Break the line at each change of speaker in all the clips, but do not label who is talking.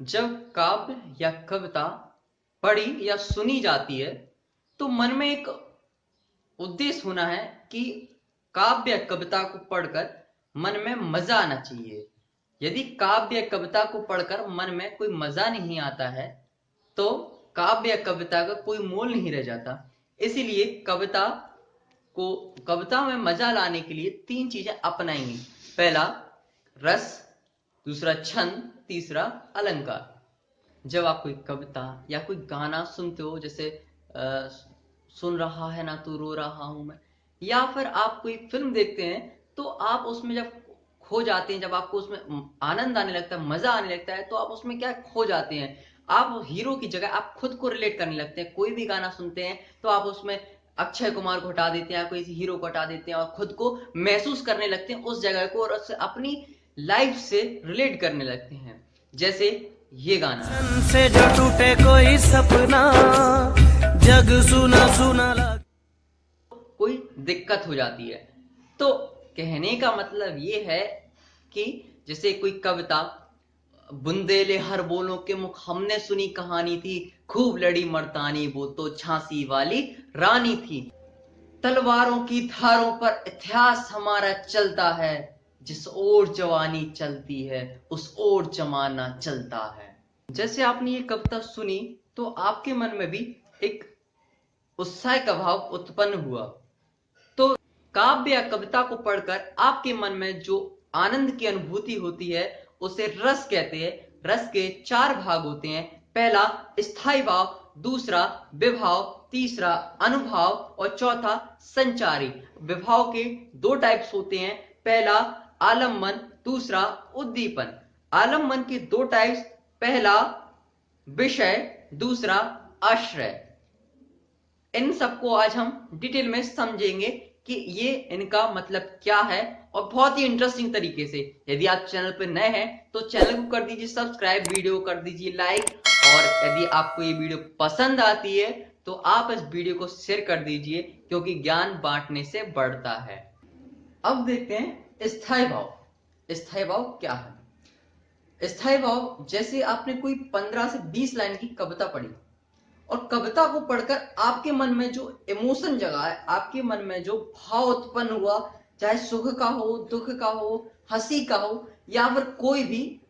जब काव्य या कविता पढ़ी या सुनी जाती है तो मन में एक उद्देश्य होना है कि काव्य या कविता को पढ़कर मन में मजा आना चाहिए। यदि काव्य या कविता को पढ़कर मन में कोई मजा नहीं आता है तो काव्य या कविता का कोई मोल नहीं रह जाता। इसीलिए कविता में मजा लाने के लिए तीन चीजें अपनाएंगी। पहला रस, दूसरा छंद, तीसरा अलंकार। जब आप कोई कविता या कोई गाना सुनते हो, जैसे सुन रहा है ना तू रो रहा हूं मैं, या फिर आप कोई फिल्म देखते हैं तो आप उसमें जब खो जाते हैं, जब आपको उसमें आनंद आने लगता है, मजा आने लगता है, तो आप उसमें क्या खो जाते हैं। आप हीरो की जगह आप खुद को रिलेट करने लगते हैं। कोई भी गाना सुनते हैं तो आप उसमें अक्षय कुमार को हटा देते हैं, कोई हीरो को हटा देते हैं और खुद को महसूस करने लगते हैं उस जगह को, और उससे अपनी लाइफ से रिलेट करने लगते हैं। जैसे ये गाना
से जो टूटे कोई सपना, जग सुना सुना लग,
कोई दिक्कत हो जाती है। तो कहने का मतलब ये है कि जैसे कोई कविता, बुंदेले हर बोलों के मुख हमने सुनी कहानी थी, खूब लड़ी मर्दानी वो तो झांसी वाली रानी थी। तलवारों की धारों पर इतिहास हमारा चलता है, जिस ओर जवानी चलती है उस ओर जमाना चलता है। जैसे आपने ये कविता सुनी तो आपके मन में भी एक उत्साह का भाव उत्पन्न हुआ। तो काव्य या कविता को पढ़कर आपके मन में जो आनंद की अनुभूति होती है उसे रस कहते हैं। रस के चार भाग होते हैं। पहला स्थायी भाव, दूसरा विभाव, तीसरा अनुभाव और चौथा संचारी। विभाव के दो टाइप्स होते हैं। पहला आलम्बन, दूसरा उद्दीपन। आलम्बन के दो टाइप्स, पहला विषय, दूसरा आश्रय। इन सबको आज हम डिटेल में समझेंगे कि ये इनका मतलब क्या है, और बहुत ही इंटरेस्टिंग तरीके से। यदि आप चैनल पर नए हैं तो चैनल को कर दीजिए सब्सक्राइब, वीडियो कर दीजिए लाइक, और यदि आपको ये वीडियो पसंद आती है तो आप इस वीडियो को शेयर कर दीजिए, क्योंकि ज्ञान बांटने से बढ़ता है। अब देखते हैं स्थायी भाव। स्थायी भाव क्या है? स्थायी भाव, जैसे आपने कोई 15 से 20 लाइन की कविता पढ़ी और कविता को पढ़कर आपके मन में जो इमोशन जगा है, आपके मन में जो भाव उत्पन्न हुआ, चाहे सुख का हो, दुख का हो, हंसी का हो, या फिर कोई भी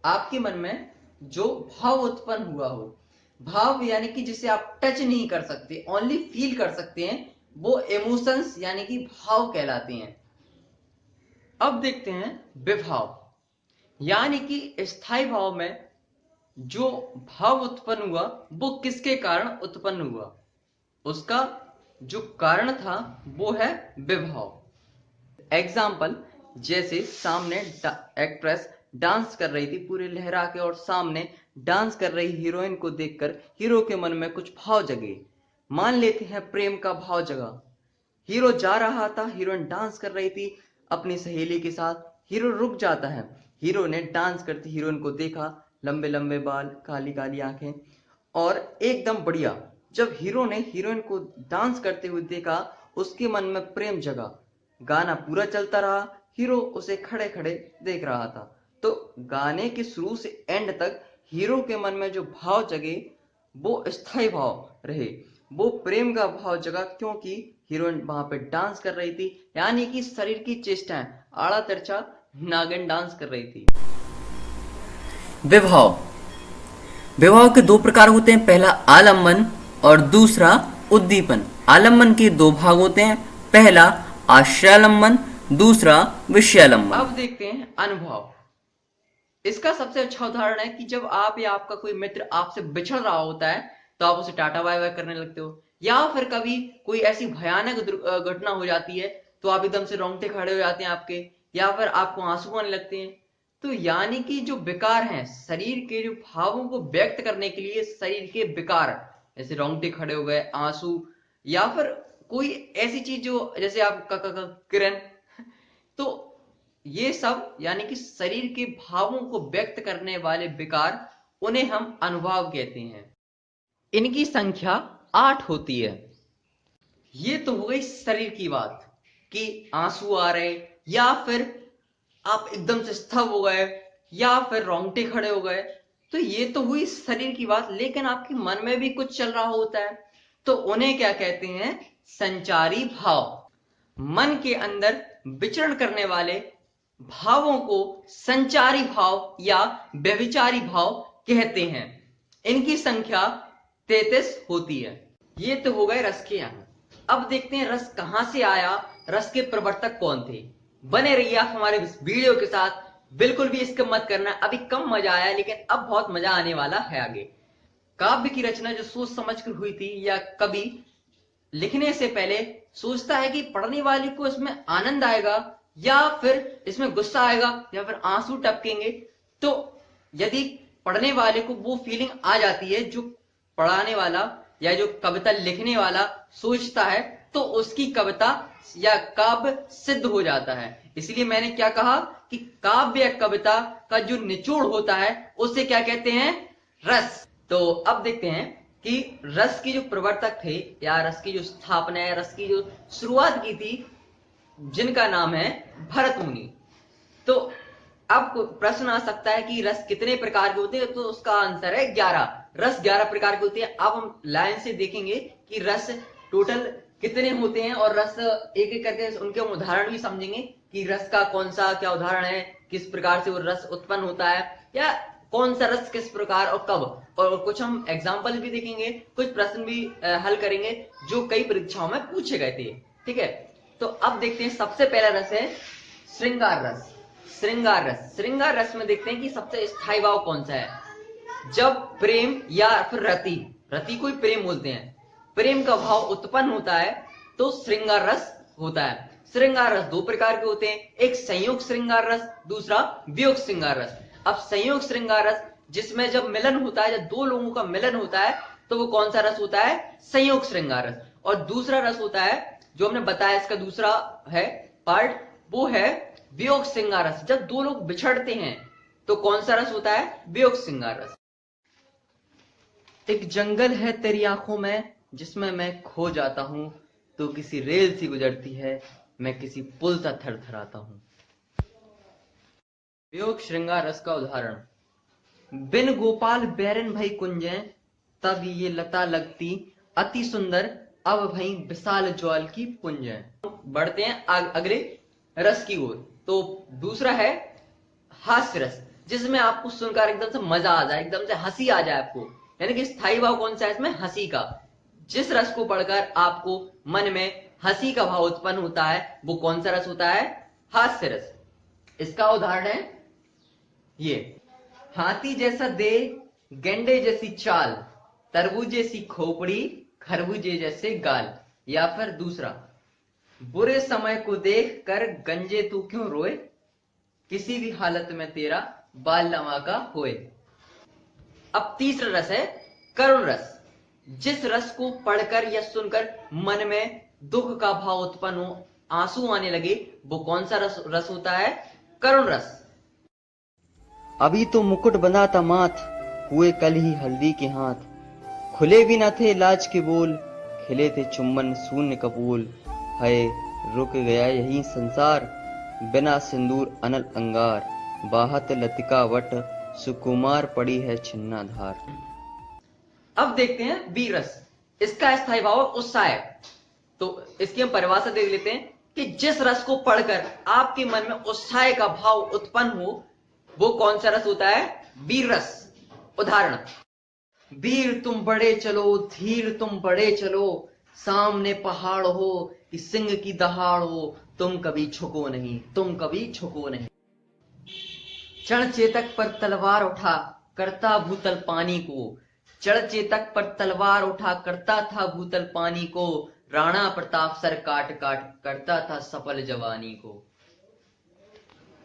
आपके मन में जो भाव उत्पन्न हुआ हो, भाव यानी कि जिसे आप टच नहीं कर सकते, ओनली फील कर सकते हैं, वो इमोशंस यानी कि भाव कहलाते हैं। अब देखते हैं विभाव, यानी कि स्थायी भाव में जो भाव उत्पन्न हुआ वो किसके कारण उत्पन्न हुआ, उसका जो कारण था वो है विभाव। एग्जाम्पल, जैसे सामने एक्ट्रेस डांस कर रही थी पूरे लहरा के, और सामने डांस कर रही हीरोइन को देखकर हीरो के मन में कुछ भाव जगे। मान लेते हैं प्रेम का भाव जगा। हीरो जा रहा था, हीरोइन डांस कर रही थी अपनी सहेली के साथ। हीरो रुक जाता है। हीरो ने डांस करती हीरोइन को देखा, लंबे लंबे बाल, काली काली आंखें, और एकदम बढ़िया। जब हीरो ने हीरोइन को डांस करते हुए देखा, उसके मन में प्रेम जगा। गाना पूरा चलता रहा, हीरो उसे खड़े खड़े देख रहा था। तो गाने के शुरू से एंड तक हीरो के मन में जो भाव जगे वो स्थायी भाव रहे। वो प्रेम का भाव जगा क्योंकि हीरोइन वहां पे डांस कर रही थी, यानी कि शरीर की चेष्टाएं, आड़ा तिरछा नागिन डांस कर रही थी।
विभाव, विभाव के दो प्रकार होते हैं, पहला आलम्बन और दूसरा उद्दीपन। आलम्बन के दो भाग होते हैं, पहला आश्रयालंबन, दूसरा विषयालंबन।
अब देखते हैं अनुभव। इसका सबसे अच्छा उदाहरण है कि जब आप या आपका कोई मित्र आपसे बिछड़ रहा होता है तो आप उसे टाटा बाय बाय करने लगते हो, या फिर कभी कोई ऐसी भयानक घटना हो जाती है तो आप एकदम से रोंगटे खड़े हो जाते हैं आपके, या फिर आपको आंसू आने लगते हैं। तो यानी कि जो विकार हैं, शरीर के जो भावों को व्यक्त करने के लिए शरीर के विकार, जैसे रोंगटे खड़े हो गए, आंसू, या फिर कोई ऐसी चीज जो जैसे आप किरण, तो ये सब यानी कि शरीर के भावों को व्यक्त करने वाले विकार, उन्हें हम अनुभाव कहते हैं। इनकी संख्या 8 होती है। ये तो हो गई शरीर की बात कि आंसू आ रहे, या फिर आप एकदम से स्तब्ध हो गए, या फिर रोंगटे खड़े हो गए, तो ये तो हुई शरीर की बात, लेकिन आपके मन में भी कुछ चल रहा होता है, तो उन्हें क्या कहते हैं? संचारी भाव। मन के अंदर विचरण करने वाले भावों को संचारी भाव या व्यभिचारी भाव कहते हैं। इनकी संख्या 33 होती है। ये तो हो गए रस के अंग। अब देखते हैं रस कहां से आया, रस के प्रवर्तक कौन थे। बने रहिए आप हमारे इस वीडियो के साथ, बिल्कुल भी स्किप मत करना। अभी कम मजा आया, लेकिन अब बहुत मजा आने वाला है आगे। काव्य की रचना जो सोच समझ कर हुई थी, या कवि लिखने से पहले सोचता है कि पढ़ने वाले को इसमें आनंद आएगा या फिर इसमें गुस्सा आएगा या फिर आंसू टपकेंगे। तो यदि पढ़ने वाले को वो फीलिंग आ जाती है जो पढ़ाने वाला या जो कविता लिखने वाला सोचता है, तो उसकी कविता या काव्य सिद्ध हो जाता है। इसलिए मैंने क्या कहा कि काव्य या कविता का जो निचोड़ होता है उसे क्या कहते हैं? रस। तो अब देखते हैं कि रस के जो प्रवर्तक थे या रस की जो स्थापना है, रस की जो शुरुआत की थी, जिनका नाम है भरत मुनि। तो अब प्रश्न आ सकता है कि रस कितने प्रकार के होते हैं, तो उसका आंसर है 11। रस 11 प्रकार के होते हैं। अब हम लाइन से देखेंगे कि रस टोटल कितने होते हैं, और रस एक एक करके उनके उदाहरण भी समझेंगे कि रस का कौन सा क्या उदाहरण है, किस प्रकार से वो रस उत्पन्न होता है, या कौन सा रस किस प्रकार और कब। और कुछ हम एग्जाम्पल भी देखेंगे, कुछ प्रश्न भी हल करेंगे जो कई परीक्षाओं में पूछे गए थे। ठीक है, तो अब देखते हैं सबसे पहला रस है श्रृंगार रस। श्रृंगार रस, श्रृंगार रस में देखते हैं कि सबसे स्थायी भाव कौन सा है। जब प्रेम या फिर रति, रति को ही प्रेम बोलते हैं, प्रेम का भाव उत्पन्न होता है तो श्रृंगार रस होता है। श्रृंगार रस दो प्रकार के होते हैं, एक संयोग श्रृंगार रस, दूसरा वियोग श्रृंगार रस। अब संयोग श्रृंगार रस जिसमें जब मिलन होता है, जब दो लोगों का मिलन होता है, तो वो कौन सा रस होता है? संयोग श्रृंगार रस। और दूसरा रस होता है जो हमने बताया, इसका दूसरा है पार्ट, वो है वियोग श्रृंगार रस। जब दो लोग बिछड़ते हैं तो कौन सा रस होता है? वियोग श्रृंगार रस। एक जंगल है तेरी आंखों में जिसमें मैं खो जाता हूं, तो किसी रेल सी गुजरती है, मैं किसी पुल सा थरथराता हूं। वियोग श्रृंगार रस का उदाहरण, बिन गोपाल बैरन भई कुंजें, तब ये लता लगती अति सुंदर, अब भई विशाल ज्वाल की पुंजें। बढ़ते हैं अगले रस की ओर। तो दूसरा है हास्य रस, जिसमें आपको सुनकर एकदम से मजा आ जाए, एकदम से हंसी आ जाए आपको। यानी कि स्थायी भाव कौन सा है इसमें? हंसी का। जिस रस को पढ़कर आपको मन में हंसी का भाव उत्पन्न होता है, वो कौन सा रस होता है? हास्य रस। इसका उदाहरण है ये, हाथी जैसा दे, गेंडे जैसी चाल, तरबूज जैसी खोपड़ी, खरबूजे जैसे गाल। या फिर दूसरा, बुरे समय को देख कर गंजे तू क्यों रोए, किसी भी हालत में तेरा बाल लवा का होए। अब तीसरा रस है करुण रस। जिस रस को पढ़कर या सुनकर मन में दुख का भाव उत्पन्न हो, आंसू आने लगे, वो कौन सा रस होता है? करुण रस। अभी तो मुकुट बंधा था माथ, हुए कल ही हल्दी के हाथ, खुले भी न थे लाज के बोल, खिले थे चुम्बन शून्य कपूल, है रुक गया यही संसार, बिना सिंदूर अनल अंगार, बाहत लतिका वट, सुकुमार पड़ी है छिन्ना धार। अब देखते हैं वीर रस। इसका स्थायी भाव उत्साह। तो इसकी हम परिभाषा देख लेते हैं कि जिस रस को पढ़कर आपके मन में उत्साह का भाव उत्पन्न हो, वो कौन सा रस होता है? वीर रस। उदाहरण, वीर तुम बड़े चलो, धीर तुम बड़े चलो, सामने पहाड़ हो कि सिंह की दहाड़ हो, तुम कभी झुको नहीं, तुम कभी झुको नहीं। चढ़ चेतक पर तलवार उठा, करता भूतल पानी को, चढ़ चेतक पर तलवार उठा, करता था भूतल पानी को, राणा प्रताप सर काट काट, करता था सफल जवानी को।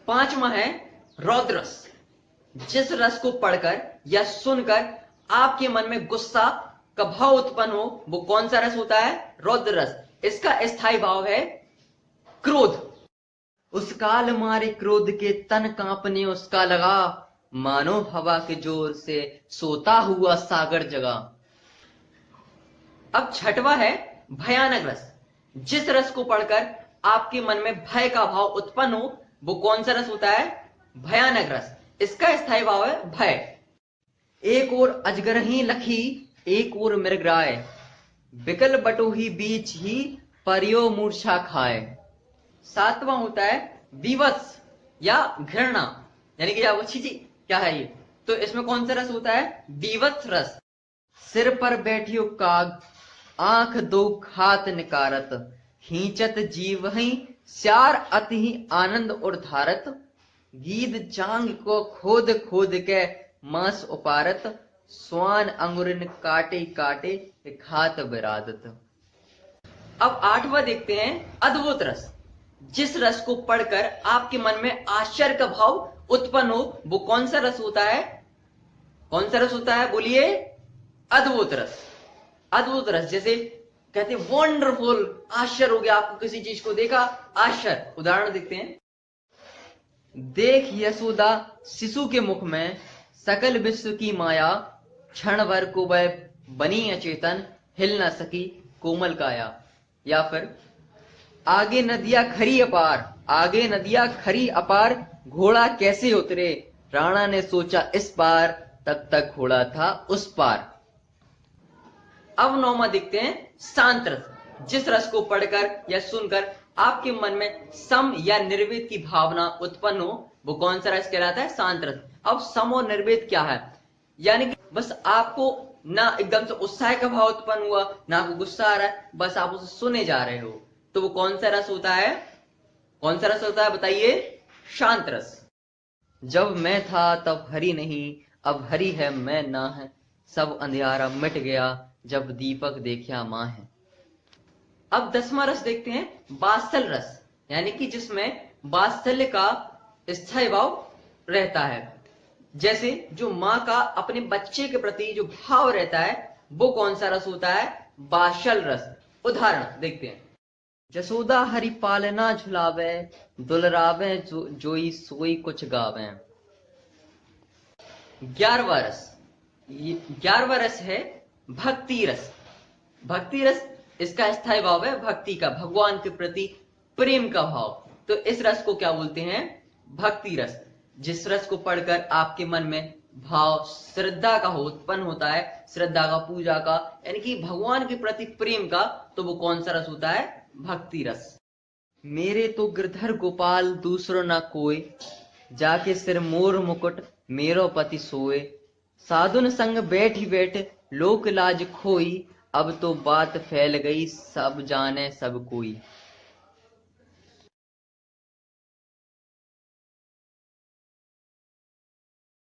पांचवा है रौद्र रस। जिस रस को पढ़कर या सुनकर आपके मन में गुस्सा का भाव उत्पन्न हो, वो कौन सा रस होता है? रौद्र रस। इसका स्थायी भाव है क्रोध। उस काल मारे क्रोध के तन कांपने उसका लगा, मानो हवा के जोर से सोता हुआ सागर जगा। अब छठवा है भयानक रस। जिस रस को पढ़कर आपके मन में भय का भाव उत्पन्न हो, वो कौन सा रस होता है? भयानक रस। इसका स्थायी भाव है भय। एक और अजगर ही लखी, एक और मृगराय, बिकल बटोही बीच ही परियो मूर्छा खाए। सातवां होता है विवश या घृणा, यानी कि क्या वो छी क्या है ये, तो इसमें कौन सा रस होता है? विवश रस। सिर पर बैठियो काग, आंख दो खात निकारत, खींचत जीवहि श्यार अति ही आनंद उर्धारत, गीद चांग को खोद खोद के मांस उपारत, स्वान अंगुरिन काटे काटे खात विरादत। अब आठवां देखते हैं अद्भुत रस। जिस रस को पढ़कर आपके मन में आश्चर्य का भाव उत्पन्न हो, वो कौन सा रस होता है? कौन सा रस होता है? बोलिए। अद्भुत रस। अद्भुत रस, जैसे कहते हैं वंडरफुल, आश्चर्य हो गया आपको किसी चीज को देखा, आश्चर्य। उदाहरण देखते हैं। देख यशोदा शिशु के मुख में सकल विश्व की माया, क्षण भर को वह बनी अचेतन, हिल न सकी कोमल काया। या फिर आगे नदियां खरी अपार, आगे नदियां खरी अपार, घोड़ा कैसे उतरे, राणा ने सोचा इस पार, तब तक घोड़ा था उस पार। अब नौवां देखते हैं शांत रस। जिस रस को पढ़कर या सुनकर आपके मन में सम या निर्वेद की भावना उत्पन्न हो, वो कौन सा रस कहलाता है? शांत रस। अब सम और निर्वेद क्या है? यानी कि बस आपको ना एकदम से उत्साह का भाव उत्पन्न हुआ, ना आपको गुस्सा आ रहा है, बस आप उसे सुने जा रहे हो, तो वो कौन सा रस होता है? कौन सा रस होता है बताइए? शांत रस। जब मैं था तब हरि नहीं, अब हरि है मैं ना है, सब अंधियारा मिट गया, जब दीपक देखा मां है। अब 10वां रस देखते हैं वात्सल रस, यानी कि जिसमें वात्सल्य का स्थायी भाव रहता है। जैसे जो मां का अपने बच्चे के प्रति जो भाव रहता है, वो कौन सा रस होता है? वात्सल रस। उदाहरण देखते हैं। जसोदा हरि पालना झुलावे, दुलरावे जोई सोई कुछ गावे। 11वां रस, 11वां रस है भक्ति रस। भक्ति रस, इसका स्थायी भाव है भक्ति का, भगवान के प्रति प्रेम का भाव। तो इस रस को क्या बोलते हैं? भक्ति रस। जिस रस को पढ़कर आपके मन में भाव श्रद्धा का उत्पन्न होता है, श्रद्धा का, पूजा का, यानी कि भगवान के प्रति प्रेम का, तो वो कौन सा रस होता है? भक्ति रस। मेरे तो गिरधर गोपाल दूसरो ना कोई, जाके सिर मोर मुकुट मेरो पति सोए, साधुन संग बैठी बैठ लोक लाज खोई, अब तो बात फैल गई सब जाने सब कोई।